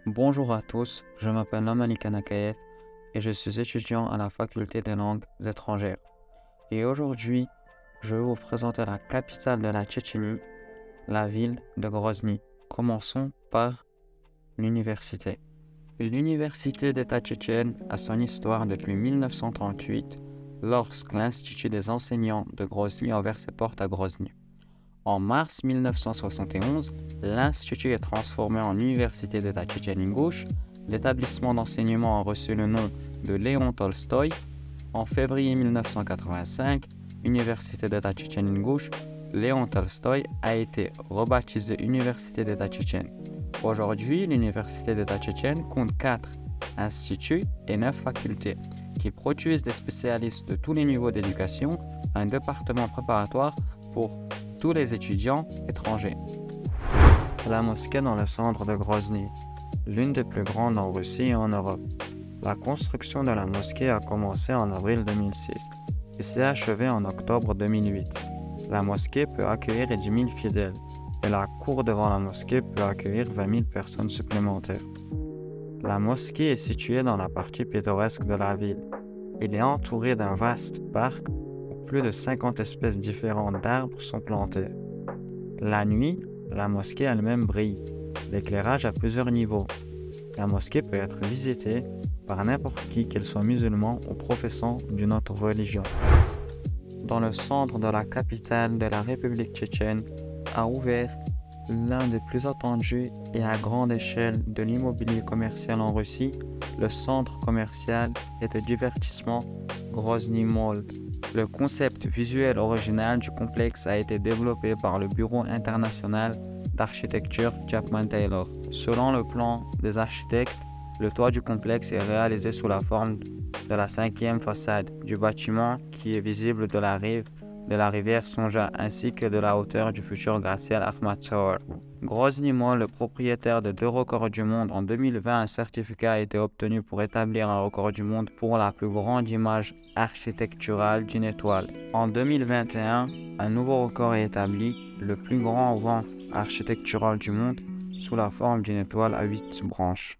Bonjour à tous, je m'appelle Namani Kanakaev et je suis étudiant à la faculté des langues étrangères. Et aujourd'hui, je vais vous présenter la capitale de la Tchétchénie, la ville de Grozny. Commençons par l'université. L'université d'État tchétchène a son histoire depuis 1938, lorsque l'Institut des enseignants de Grozny a ouvert ses portes à Grozny. En mars 1971, l'Institut est transformé en Université d'État Tchétchène-Ingouche. L'établissement d'enseignement a reçu le nom de Léon Tolstoï. En février 1985, Université d'État Tchétchène-Ingouche, Léon Tolstoï a été rebaptisée Université d'État tchétchène. Aujourd'hui, l'Université d'État tchétchène compte 4 instituts et 9 facultés qui produisent des spécialistes de tous les niveaux d'éducation, un département préparatoire pour tous les étudiants étrangers. La mosquée dans le centre de Grozny, l'une des plus grandes en Russie et en Europe. La construction de la mosquée a commencé en avril 2006 et s'est achevée en octobre 2008. La mosquée peut accueillir 10 000 fidèles et la cour devant la mosquée peut accueillir 20 000 personnes supplémentaires. La mosquée est située dans la partie pittoresque de la ville. Il est entouré d'un vaste parc où plus de 50 espèces différentes d'arbres sont plantées. La nuit, la mosquée elle-même brille. L'éclairage à plusieurs niveaux. La mosquée peut être visitée par n'importe qui, qu'elle soit musulman ou professant d'une autre religion. Dans le centre de la capitale de la République tchétchène, a ouvert l'un des plus attendus et à grande échelle de l'immobilier commercial en Russie, le centre commercial et de divertissement Grozny Mall. Le concept visuel original du complexe a été développé par le Bureau international d'architecture Chapman Taylor. Selon le plan des architectes, le toit du complexe est réalisé sous la forme de la 5e façade du bâtiment qui est visible de la rive de la rivière Sonja ainsi que de la hauteur du futur glacial Akhmat Tower. Grozny Mall, le propriétaire de 2 records du monde en 2020, un certificat a été obtenu pour établir un record du monde pour la plus grande image architecturale d'une étoile. En 2021, un nouveau record est établi, le plus grand vent architectural du monde, sous la forme d'une étoile à 8 branches.